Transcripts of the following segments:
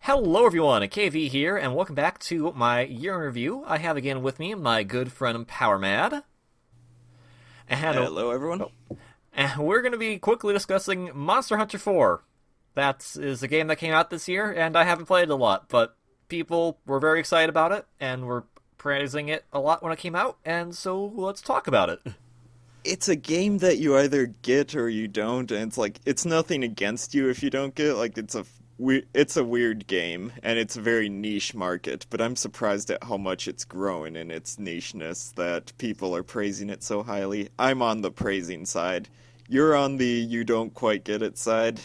Hello everyone, KV here, and welcome back to my year in review. I have again with me my good friend PowerMad. And, Hello, everyone. and we're going to be quickly discussing Monster Hunter 4. That is a game that came out this year, and I haven't played it a lot, but people were very excited about it, and were praising it a lot when it came out, and so let's talk about it. It's a game that you either get or you don't, and it's nothing against you if you don't get it. It's a weird game, and it's a very niche market, but I'm surprised at how much it's grown in its nicheness that people are praising it so highly. I'm on the praising side. You're on the you don't quite get it side.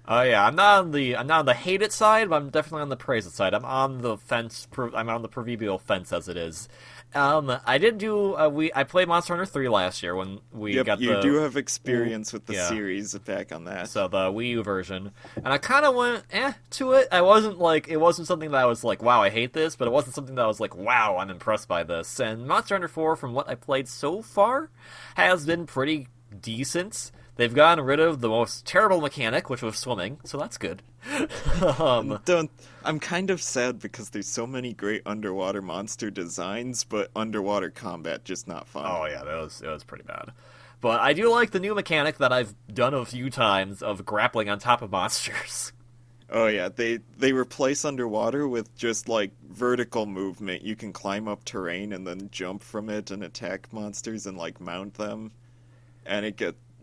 Oh yeah, I'm not on the hate it side, but I'm definitely on the praise it side. I'm on the fence. I'm on the proverbial fence as it is. I did do. I played Monster Hunter 3 last year when we Yep, got you the do have experience with the yeah. series back on that. So the Wii U version, and I kind of went to it. I wasn't like it wasn't something that I was like, wow, I hate this, but it wasn't something that I was like, wow, I'm impressed by this. And Monster Hunter 4, from what I played so far, has been pretty decent. They've gotten rid of the most terrible mechanic, which was swimming, so that's good. Don't. I'm kind of sad because there's so many great underwater monster designs, but underwater combat just not fun. Oh yeah, it was pretty bad. But I do like the new mechanic that I've done a few times of grappling on top of monsters. Oh yeah, they replace underwater with just like vertical movement. You can climb up terrain and then jump from it and attack monsters and like mount them. And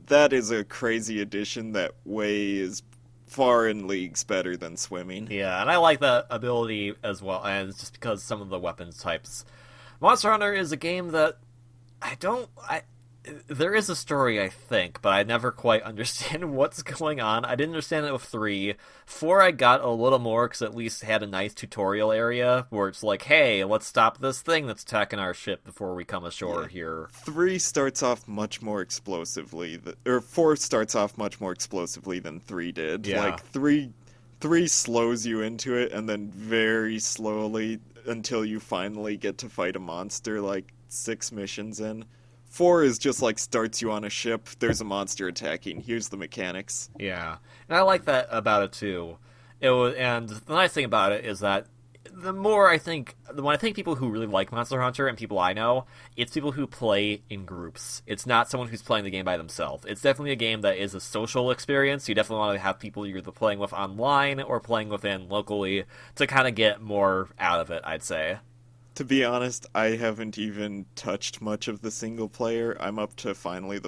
that is a crazy addition that way is far in leagues better than swimming. Yeah, and I like that ability as well, and it's just because some of the weapons types. Monster Hunter is a game that there is a story, I think, but I never quite understand what's going on. I didn't understand it with 3. 4 I got a little more, because at least had a nice tutorial area, where it's like, hey, let's stop this thing that's attacking our ship before we come ashore here. 3 starts off much more explosively, or 4 starts off much more explosively than 3 did. Yeah. Like, 3 slows you into it, and then very slowly, until you finally get to fight a monster, like, 6 missions in. 4 is just like starts you on a ship, there's a monster attacking, here's the mechanics. Yeah, and I like that about it too. And the nice thing about it is that when I think people who really like Monster Hunter and people I know, it's people who play in groups. It's not someone who's playing the game by themselves. It's definitely a game that is a social experience. You definitely want to have people you're either playing with online or playing within locally to kind of get more out of it, I'd say. To be honest, I haven't even touched much of the single player. I'm up to finally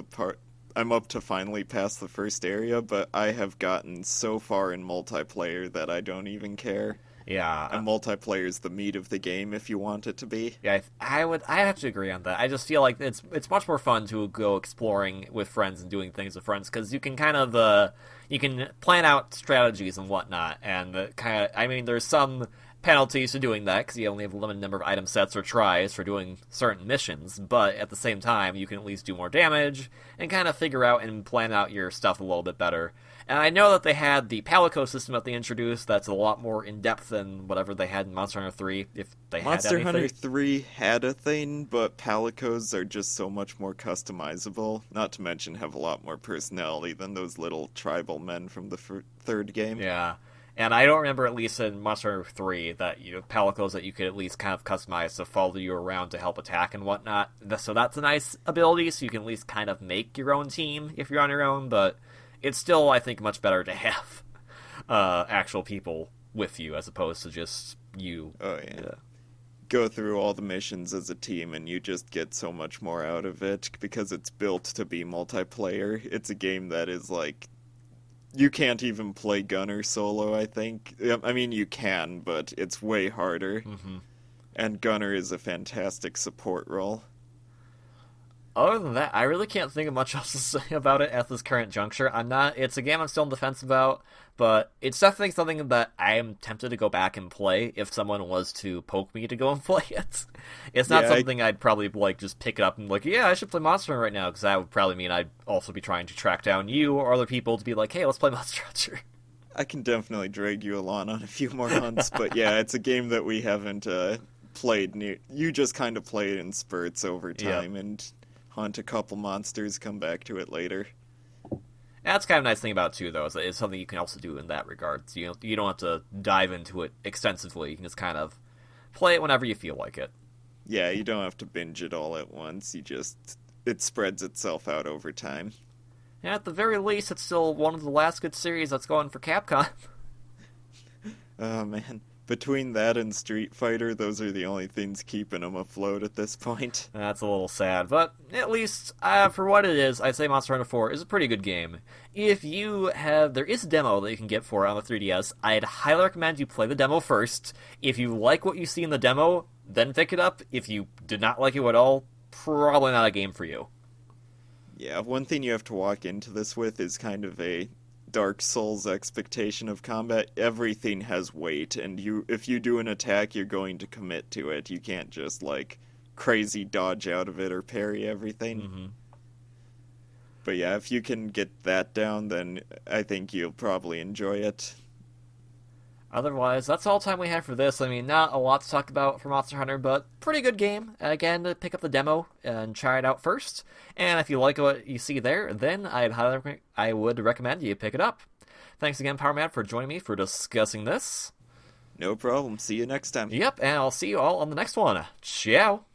past the first area, but I have gotten so far in multiplayer that I don't even care. Yeah, And multiplayer is the meat of the game if you want it to be. yeah, I have to agree on that. I just feel like it's much more fun to go exploring with friends and doing things with friends because you can kind of you can plan out strategies and whatnot, and there's some penalties to doing that because you only have a limited number of item sets or tries for doing certain missions, but at the same time you can at least do more damage and kind of figure out and plan out your stuff a little bit better. And I know that they had the Palico system that they introduced that's a lot more in-depth than whatever they had in Monster Hunter 3, if they had Monster anything. Hunter 3 had a thing, but Palicos are just so much more customizable, not to mention have a lot more personality than those little tribal men from the third game. Yeah. And I don't remember, at least in Monster Hunter 3, that Palicos that you could at least kind of customize to follow you around to help attack and whatnot. So that's a nice ability, so you can at least kind of make your own team if you're on your own, but it's still, I think, much better to have actual people with you as opposed to just you. Oh, yeah. Go through all the missions as a team and you just get so much more out of it because it's built to be multiplayer. It's a game that is like, you can't even play Gunner solo, I think. I mean, you can, but it's way harder. Mm-hmm. And Gunner is a fantastic support role. Other than that, I really can't think of much else to say about it at this current juncture. It's a game I'm still on the fence about, but it's definitely something that I am tempted to go back and play if someone was to poke me to go and play it. It's not something I'd probably just pick it up and yeah, I should play Monster Hunter right now, because that would probably mean I'd also be trying to track down you or other people to be like, hey, let's play Monster Hunter. I can definitely drag you along on a few more months, but yeah, it's a game that we haven't played near. You just kind of play it in spurts over time and hunt a couple monsters, come back to it later. That's kind of a nice thing about it, too, though, is that it's something you can also do in that regard. So you don't have to dive into it extensively. You can just kind of play it whenever you feel like it. Yeah, you don't have to binge it all at once. It spreads itself out over time. And at the very least, it's still one of the last good series that's going for Capcom. Oh man. Between that and Street Fighter, those are the only things keeping them afloat at this point. That's a little sad, but at least for what it is, I'd say Monster Hunter 4 is a pretty good game. If you have, there is a demo that you can get for it on the 3DS. I'd highly recommend you play the demo first. If you like what you see in the demo, then pick it up. If you did not like it at all, probably not a game for you. Yeah, one thing you have to walk into this with is kind of a Dark Souls expectation of combat. Everything has weight, and if you do an attack, you're going to commit to it. You can't just, like, crazy dodge out of it or parry everything. Mm-hmm. But yeah, if you can get that down, then I think you'll probably enjoy it. Otherwise, that's all the time we have for this. I mean, not a lot to talk about for Monster Hunter, but pretty good game. Again, to pick up the demo and try it out first. And if you like what you see there, then I would recommend you pick it up. Thanks again, Powerman, for joining me for discussing this. No problem. See you next time. Yep, and I'll see you all on the next one. Ciao!